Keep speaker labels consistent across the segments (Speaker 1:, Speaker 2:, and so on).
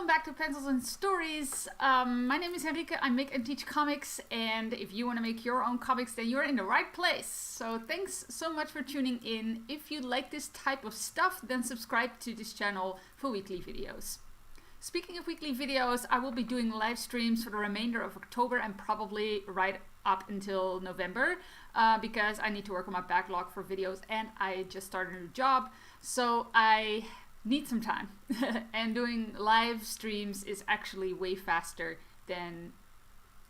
Speaker 1: back to Pencils and Stories. My name is Henrike. I make and teach comics, and if you want to make your own comics, then you're in the right place. So thanks so much for tuning in. If you like this type of stuff, then subscribe to this channel for weekly videos. Speaking of weekly videos, I will be doing live streams for the remainder of October and probably right up until November because I need to work on my backlog for videos and I just started a new job, so I need some time. And doing live streams is actually way faster than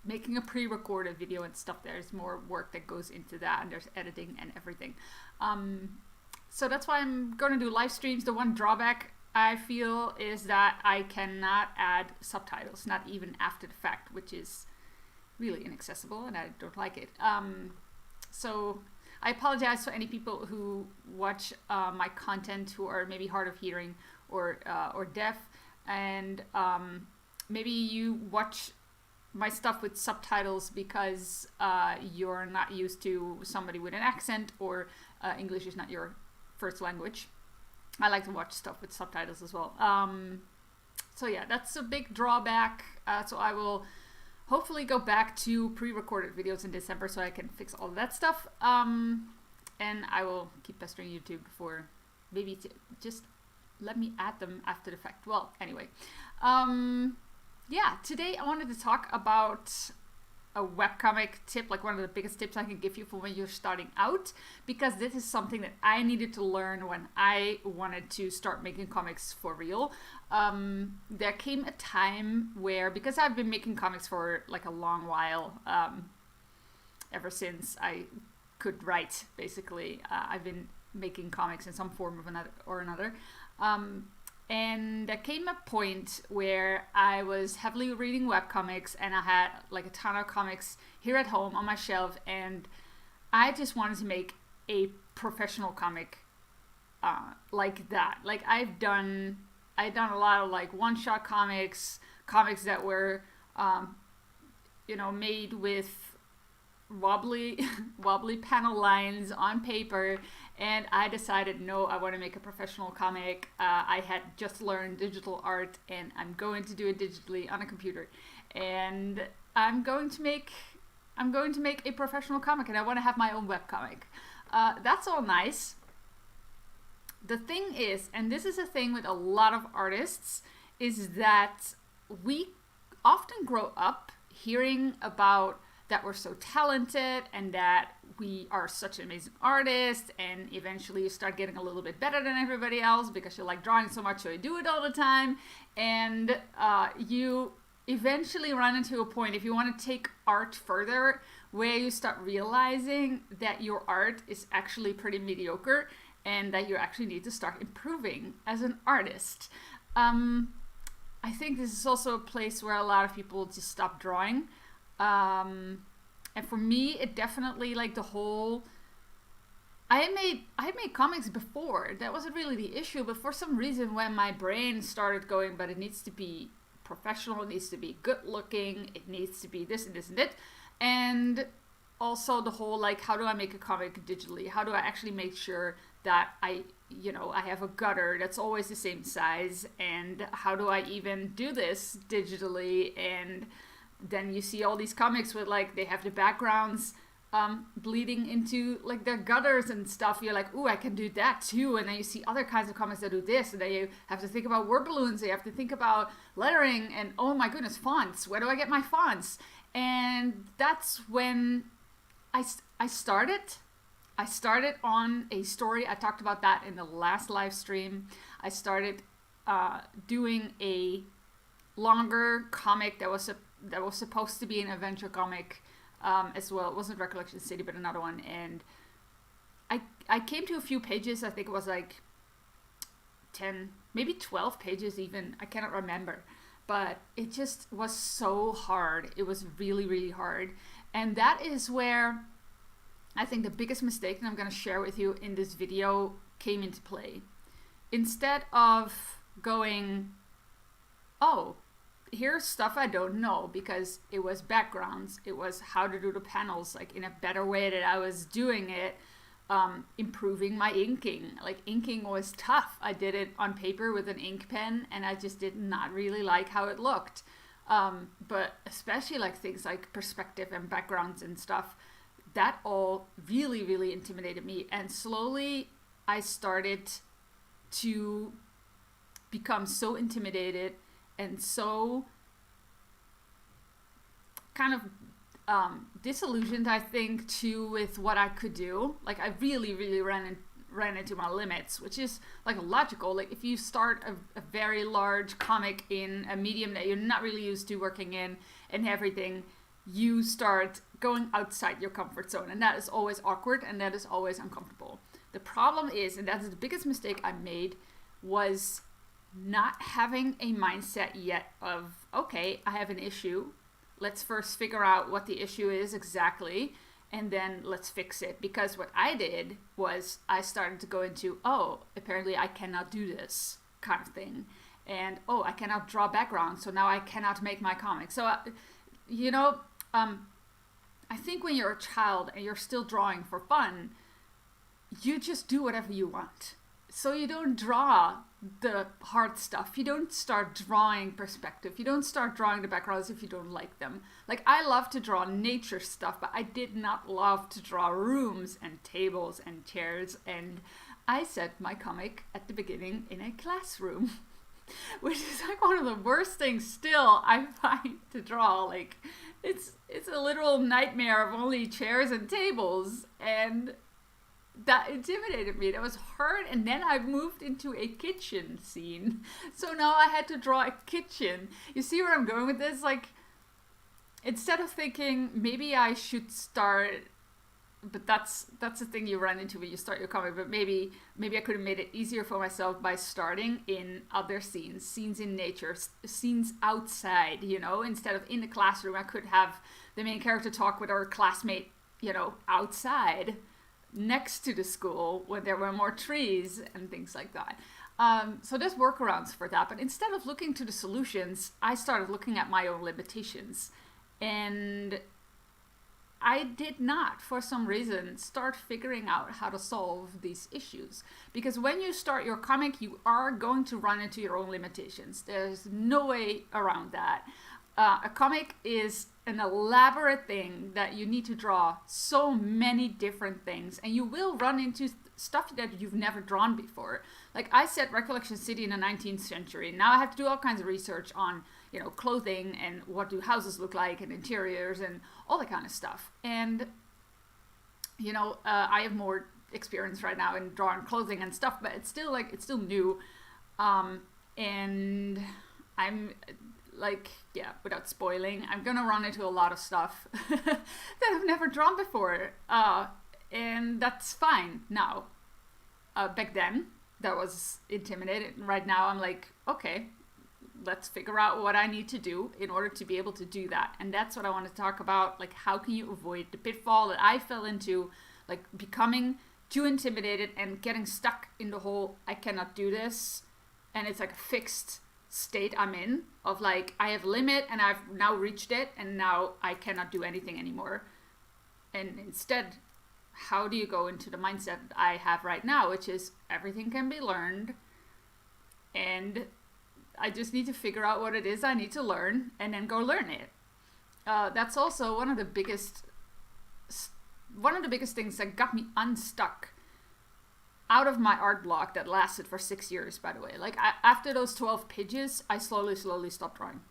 Speaker 1: making a pre-recorded video and stuff. There's more work that goes into that, and there's editing and everything. So that's why I'm going to do live streams. The one drawback I feel is that I cannot add subtitles, not even after the fact, which is really inaccessible and I don't like it. So I apologize for any people who watch my content who are maybe hard of hearing or deaf, and maybe you watch my stuff with subtitles because you're not used to somebody with an accent, or English is not your first language. I like to watch stuff with subtitles as well. So yeah, that's a big drawback. So I will hopefully go back to pre-recorded videos in December so I can fix all of that stuff. And I will keep pestering YouTube for maybe to just let me add them after the fact. Well, anyway. Yeah, today I wanted to talk about a webcomic tip, like one of the biggest tips I can give you for when you're starting out, because this is something that I needed to learn when I wanted to start making comics for real. There came a time where, because I've been making comics for like a long while, ever since I could write, basically, I've been making comics in some form or another. And there came a point where I was heavily reading webcomics and I had like a ton of comics here at home on my shelf, and I just wanted to make a professional comic like that. Like I've done a lot of like one-shot comics that were made with wobbly panel lines on paper, and I decided, no, I want to make a professional comic. I had just learned digital art and I'm going to do it digitally on a computer, and I'm going to make a professional comic, and I want to have my own webcomic. That's all nice. The thing is, and this is a thing with a lot of artists, is that we often grow up hearing about that we're so talented and that we are such an amazing artist, and eventually you start getting a little bit better than everybody else because you like drawing so much, so you do it all the time, and you eventually run into a point, if you want to take art further, where you start realizing that your art is actually pretty mediocre and that you actually need to start improving as an artist. I think this is also a place where a lot of people just stop drawing. And for me, it definitely, like, the whole, I had made comics before. That wasn't really the issue, but for some reason when my brain started going, but it needs to be professional, it needs to be good looking, it needs to be this and this and that. And also the whole, like, how do I make a comic digitally? How do I actually make sure that I have a gutter that's always the same size? And how do I even do this digitally? And then you see all these comics with, like, they have the backgrounds bleeding into, like, their gutters and stuff. You're like, ooh, I can do that too. And then you see other kinds of comics that do this, and then you have to think about word balloons, you have to think about lettering, and oh my goodness, fonts. Where do I get my fonts? And that's when I started on a story. I talked about that in the last live stream. I started doing a longer comic that was supposed to be an adventure comic as well. It wasn't Recollection City, but another one. And I came to a few pages. I think it was like 10, maybe 12 pages even. I cannot remember. But it just was so hard. It was really, really hard. And that is where I think the biggest mistake that I'm going to share with you in this video came into play. Instead of going, oh, here's stuff I don't know, because it was backgrounds, it was how to do the panels like in a better way that I was doing it, improving my inking. Like, inking was tough. I did it on paper with an ink pen, and I just did not really like how it looked. But especially like things like perspective and backgrounds and stuff, that all really, really intimidated me. And slowly I started to become so intimidated and so kind of disillusioned, I think, too, with what I could do. Like, I really, really ran into my limits, which is like logical. Like, if you start a very large comic in a medium that you're not really used to working in and everything, you start going outside your comfort zone, and that is always awkward and that is always uncomfortable. The problem is, and that's the biggest mistake I made, was not having a mindset yet of, okay, I have an issue. Let's first figure out what the issue is exactly, and then let's fix it. Because what I did was I started to go into, oh, apparently I cannot do this kind of thing. And, oh, I cannot draw background, so now I cannot make my comic. So, I think when you're a child and you're still drawing for fun, you just do whatever you want. So you don't draw the hard stuff. You don't start drawing perspective. You don't start drawing the backgrounds if you don't like them. Like, I love to draw nature stuff, but I did not love to draw rooms and tables and chairs. And I set my comic at the beginning in a classroom, which is like one of the worst things still I find to draw. Like, it's a literal nightmare of only chairs and tables, and that intimidated me. That was hard. And then I moved into a kitchen scene. So now I had to draw a kitchen. You see where I'm going with this? Like, instead of thinking maybe I should start, but that's the thing you run into when you start your comic, but maybe I could have made it easier for myself by starting in other scenes in nature, scenes outside, instead of in the classroom. I could have the main character talk with our classmate, outside, next to the school, when there were more trees and things like that. So there's workarounds for that. But instead of looking to the solutions, I started looking at my own limitations. And I did not, for some reason, start figuring out how to solve these issues. Because when you start your comic, you are going to run into your own limitations. There's no way around that. A comic is an elaborate thing that you need to draw so many different things, and you will run into stuff that you've never drawn before. Like, I set Recollection City in the 19th century. Now I have to do all kinds of research on, clothing and what do houses look like and interiors and all that kind of stuff. And, I have more experience right now in drawing clothing and stuff, but it's still new. And I'm without spoiling, I'm gonna run into a lot of stuff that I've never drawn before, and that's fine now. Back then, that was intimidating. Right now, I'm like, okay, let's figure out what I need to do in order to be able to do that. And that's what I want to talk about. Like, how can you avoid the pitfall that I fell into, like becoming too intimidated and getting stuck in the whole, I cannot do this, and it's like a fixed state I'm in of like, I have a limit and I've now reached it and now I cannot do anything anymore. And instead, how do you go into the mindset I have right now, which is everything can be learned, and I just need to figure out what it is I need to learn and then go learn it. That's also one of the biggest things that got me unstuck out of my art block that lasted for 6 years, by the way. Like, after those 12 pages, I slowly stopped drawing.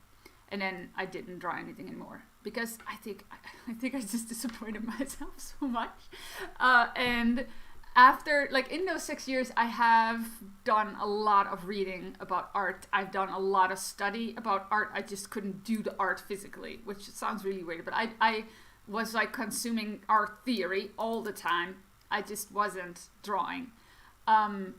Speaker 1: And then I didn't draw anything anymore. Because I think I just disappointed myself so much. And after, like, in those 6 years, I have done a lot of reading about art. I've done a lot of study about art. I just couldn't do the art physically, which sounds really weird. But I was, like, consuming art theory all the time. I just wasn't drawing. And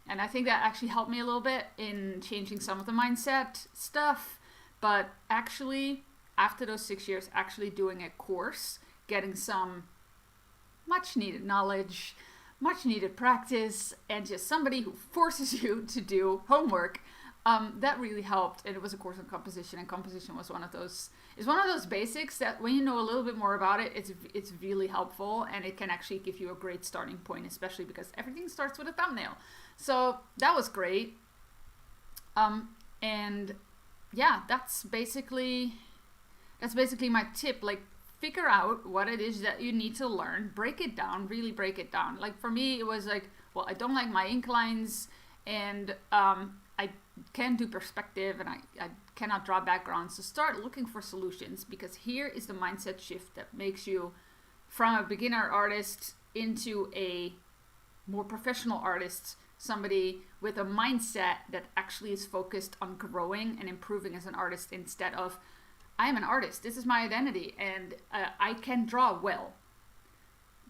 Speaker 1: I think that actually helped me a little bit in changing some of the mindset stuff. But actually, after those 6 years, actually doing a course, getting some much needed knowledge, much needed practice, and just somebody who forces you to do homework, That really helped, and it was a course on composition, and composition was one of those. It's one of those basics that when you know a little bit more about it, it's really helpful, and it can actually give you a great starting point, especially because everything starts with a thumbnail. So that was great. And yeah, that's basically my tip. Like, figure out what it is that you need to learn, break it down, really break it down. Like for me, it was like, well, I don't like my ink lines, and I can't do perspective, and I cannot draw backgrounds. So start looking for solutions, because here is the mindset shift that makes you from a beginner artist into a more professional artist, somebody with a mindset that actually is focused on growing and improving as an artist, instead of, I am an artist, this is my identity, and I can draw well.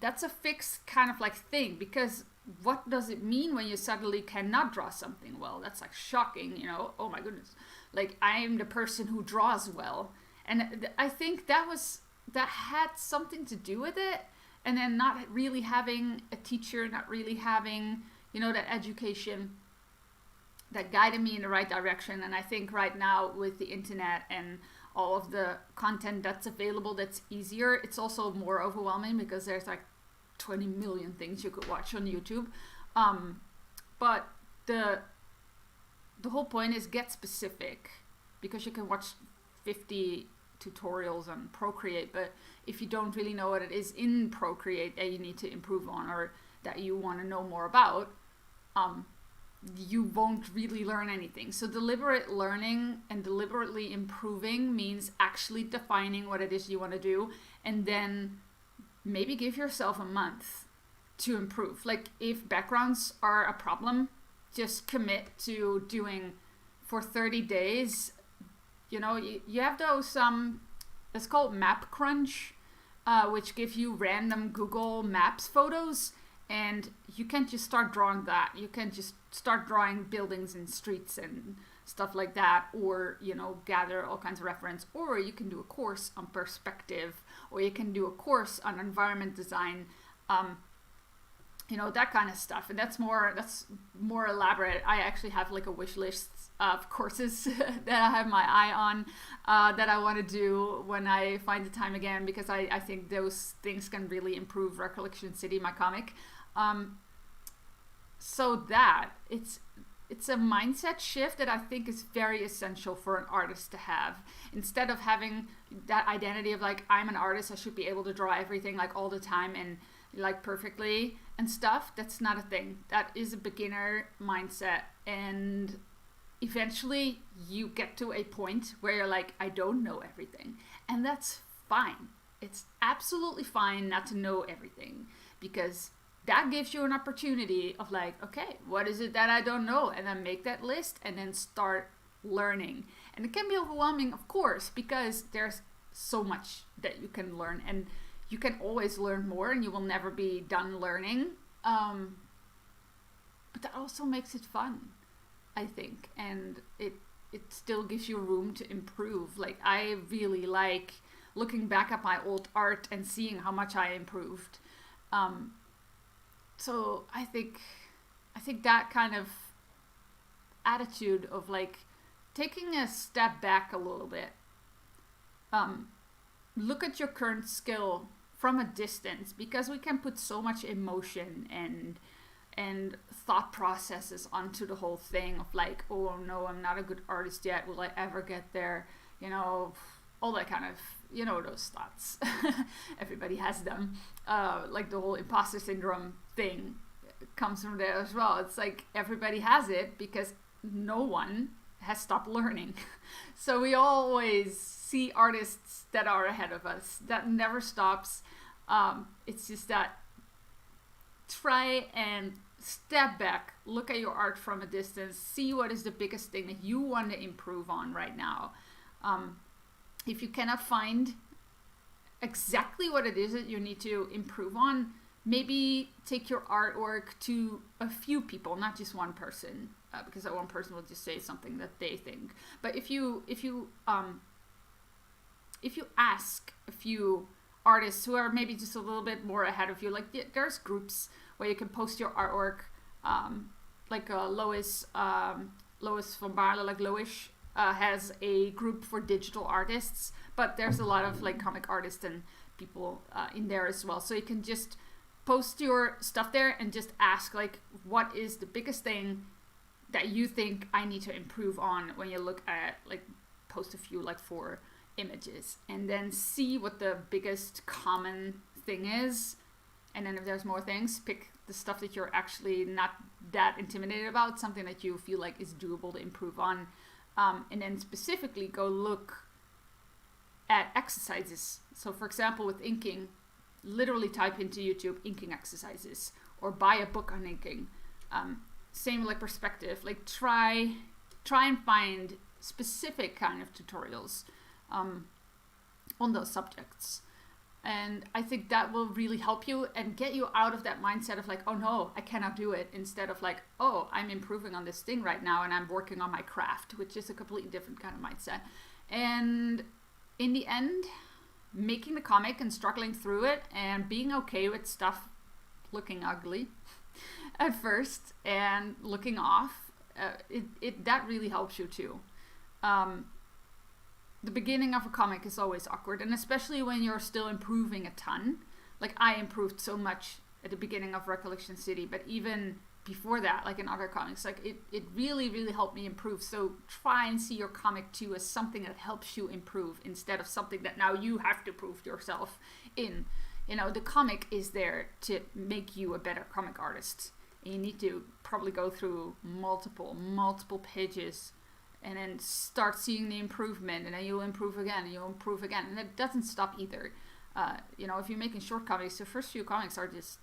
Speaker 1: That's a fixed kind of like thing, because what does it mean when you suddenly cannot draw something well? That's like shocking, you know. Oh my goodness, like I am the person who draws well. And I think that had something to do with it. And then not really having a teacher, not really having, you know, that education that guided me in the right direction. And I think right now with the internet and all of the content that's available, that's easier. It's also more overwhelming because there's like 20 million things you could watch on YouTube. But the whole point is get specific, because you can watch 50 tutorials on Procreate, but if you don't really know what it is in Procreate that you need to improve on, or that you want to know more about, you won't really learn anything. So deliberate learning and deliberately improving means actually defining what it is you want to do, and then maybe give yourself a month to improve. Like if backgrounds are a problem, just commit to doing for 30 days. You know, you have those, it's called Map Crunch, which give you random Google Maps photos. And you can't just start drawing that. You can just start drawing buildings and streets and stuff like that, or, you know, gather all kinds of reference. Or you can do a course on perspective, or you can do a course on environment design, you know, that kind of stuff. And that's more elaborate. I actually have like a wish list of courses that I have my eye on, that I want to do when I find the time again, because I think those things can really improve Recollection City, my comic. So that it's a mindset shift that I think is very essential for an artist to have. Instead of having that identity of like, I'm an artist, I should be able to draw everything like all the time and like perfectly and stuff. That's not a thing. That is a beginner mindset. And eventually you get to a point where you're like, I don't know everything. And that's fine. It's absolutely fine not to know everything, because that gives you an opportunity of like, okay, what is it that I don't know? And then make that list and then start learning. And it can be overwhelming, of course, because there's so much that you can learn, and you can always learn more, and you will never be done learning. But that also makes it fun, I think. And it still gives you room to improve. Like, I really like looking back at my old art and seeing how much I improved. So I think that kind of attitude of like taking a step back a little bit, look at your current skill from a distance, because we can put so much emotion and thought processes onto the whole thing of like, oh no, I'm not a good artist yet, will I ever get there, you know, all that kind of, you know, those thoughts. Everybody has them. Like the whole imposter syndrome thing comes from there as well. It's like everybody has it because no one has stopped learning. So we always see artists that are ahead of us. That never stops. It's just that try and step back, look at your art from a distance, see what is the biggest thing that you want to improve on right now. If you cannot find exactly what it is that you need to improve on, maybe take your artwork to a few people, not just one person, because that one person will just say something that they think. But if you ask a few artists who are maybe just a little bit more ahead of you, like there's groups where you can post your artwork, like Lois Lois von Barle, like Loish, has a group for digital artists, but there's a lot of like comic artists and people in there as well. So you can just post your stuff there and just ask like, what is the biggest thing that you think I need to improve on when you look at, like, post a few like 4 images and then see what the biggest common thing is. And then if there's more things, pick the stuff that you're actually not that intimidated about, something that you feel like is doable to improve on. And then specifically go look at exercises. So for example, with inking, literally type into YouTube inking exercises or buy a book on inking. Same like perspective, like try and find specific kind of tutorials on those subjects. And I think that will really help you and get you out of that mindset of like, oh no, I cannot do it, instead of like, oh, I'm improving on this thing right now and I'm working on my craft, which is a completely different kind of mindset. And in the end, making the comic and struggling through it and being okay with stuff looking ugly at first and looking off, that really helps you too. The beginning of a comic is always awkward, and especially when you're still improving a ton. Like I improved so much at the beginning of Recollection City, but even before that, like in other comics, like it really, really helped me improve. So try and see your comic too as something that helps you improve instead of something that now you have to prove yourself in. You know, the comic is there to make you a better comic artist. And you need to probably go through multiple pages and then start seeing the improvement, and then you'll improve again, and you'll improve again. And it doesn't stop either. You know, if you're making short comics, the first few comics are just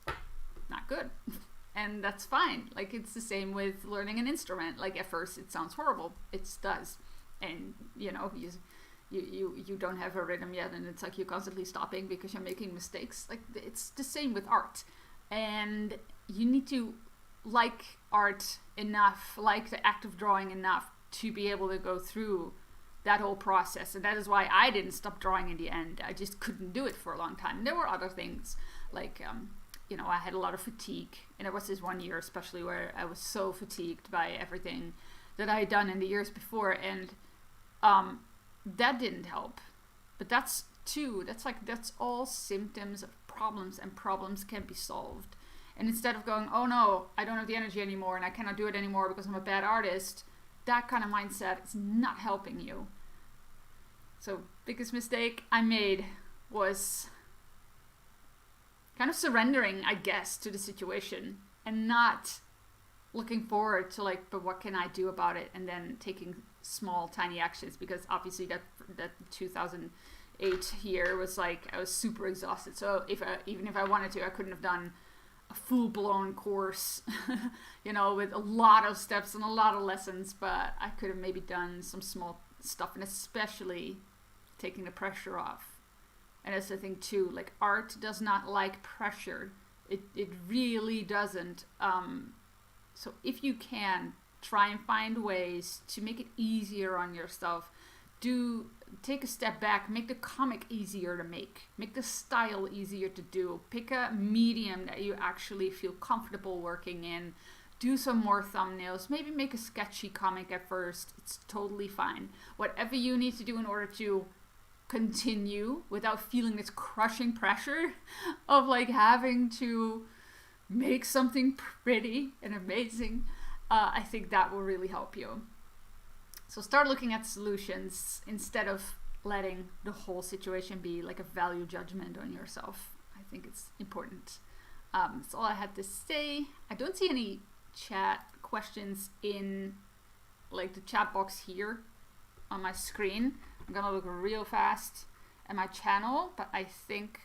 Speaker 1: not good. And that's fine. Like, it's the same with learning an instrument. Like, at first it sounds horrible. It does. And, you know, you don't have a rhythm yet, and it's like you're constantly stopping because you're making mistakes. Like, it's the same with art. And you need to like art enough, like the act of drawing enough, to be able to go through that whole process. And that is why I didn't stop drawing in the end. I just couldn't do it for a long time. There were other things, like, you know, I had a lot of fatigue. And there was this one year especially where I was so fatigued by everything that I had done in the years before. And that didn't help. But that's all symptoms of problems, and problems can be solved. And instead of going, oh no, I don't have the energy anymore and I cannot do it anymore because I'm a bad artist, that kind of mindset is not helping you. So, biggest mistake I made was kind of surrendering, I guess, to the situation and not looking forward to like, but what can I do about it? And then taking small, tiny actions, because obviously that 2008 year was like, I was super exhausted. So even if I wanted to, I couldn't have done a full-blown course, you know, with a lot of steps and a lot of lessons, but I could have maybe done some small stuff, and especially taking the pressure off. And that's the thing too, like, art does not like pressure. It really doesn't. So if you can, try and find ways to make it easier on yourself. Take a step back, make the comic easier to make the style easier to do, pick a medium that you actually feel comfortable working in, do some more thumbnails, maybe make a sketchy comic at first. It's totally fine. Whatever you need to do in order to continue without feeling this crushing pressure of like having to make something pretty and amazing, I think that will really help you. So start looking at solutions instead of letting the whole situation be like a value judgment on yourself. I think it's important. That's all I had to say. I don't see any chat questions in like the chat box here on my screen. I'm gonna look real fast at my channel, but I think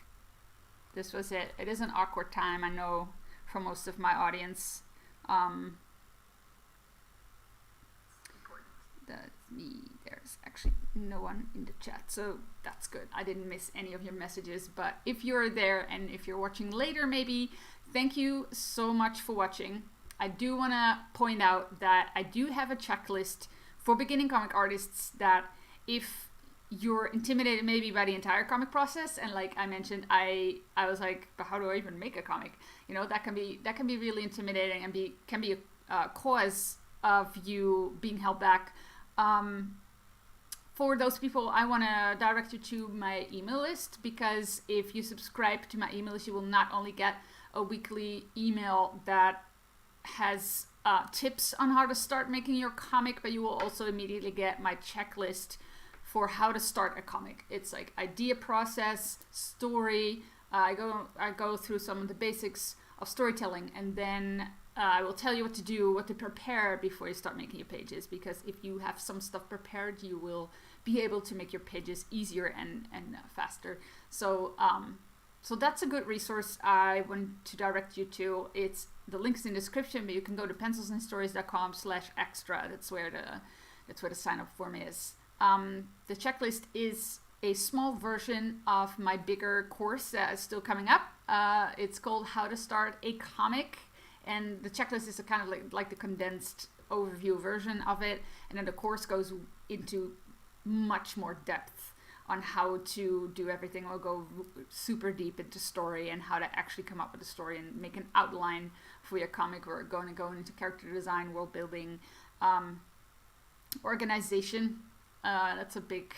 Speaker 1: this was it. It is an awkward time, I know, for most of my audience. That's me. There's actually no one in the chat, so that's good. I didn't miss any of your messages, but if you're there and if you're watching later, maybe, thank you so much for watching. I do want to point out that I do have a checklist for beginning comic artists that if you're intimidated maybe by the entire comic process, and like I mentioned, I was like, but how do I even make a comic? You know, that can be really intimidating and can be a cause of you being held back. For those people, I want to direct you to my email list, because if you subscribe to my email list, you will not only get a weekly email that has tips on how to start making your comic, but you will also immediately get my checklist for how to start a comic. It's like idea process, story. I go through some of the basics of storytelling, and then I will tell you what to do, what to prepare before you start making your pages, because if you have some stuff prepared, you will be able to make your pages easier and faster. So so that's a good resource I want to direct you to. It's the link's in the description, but you can go to pencilsandstories.com/extra. That's where the sign up form is. The checklist is a small version of my bigger course that is still coming up. It's called How to Start a Comic, and the checklist is a kind of like the condensed overview version of it, and then the course goes into much more depth on how to do everything. We'll go super deep into story and how to actually come up with a story and make an outline for your comic. We're going to go into character design, world building, organization. That's a big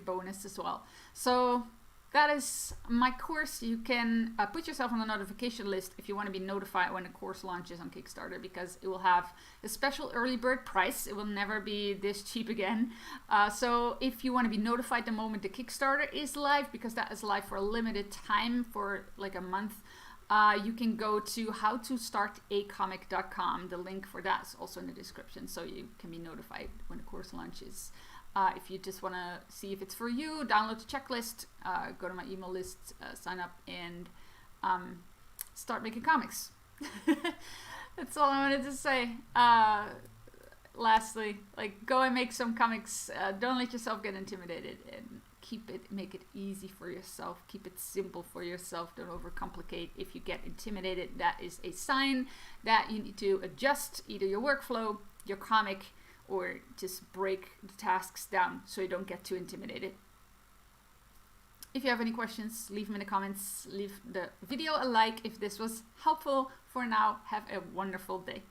Speaker 1: bonus as well. So that is my course. You can put yourself on the notification list if you want to be notified when the course launches on Kickstarter, because it will have a special early bird price. It will never be this cheap again. So if you want to be notified the moment the Kickstarter is live, because that is live for a limited time, for like a month, you can go to howtostartacomic.com. The link for that is also in the description, so you can be notified when the course launches. If you just want to see if it's for you, download the checklist, go to my email list, sign up, and start making comics. That's all I wanted to say. Lastly, like, go and make some comics. Don't let yourself get intimidated, and make it easy for yourself. Keep it simple for yourself. Don't overcomplicate. If you get intimidated, that is a sign that you need to adjust either your workflow, your comic, or just break the tasks down so you don't get too intimidated. If you have any questions, leave them in the comments. Leave the video a like if this was helpful. For now, have a wonderful day.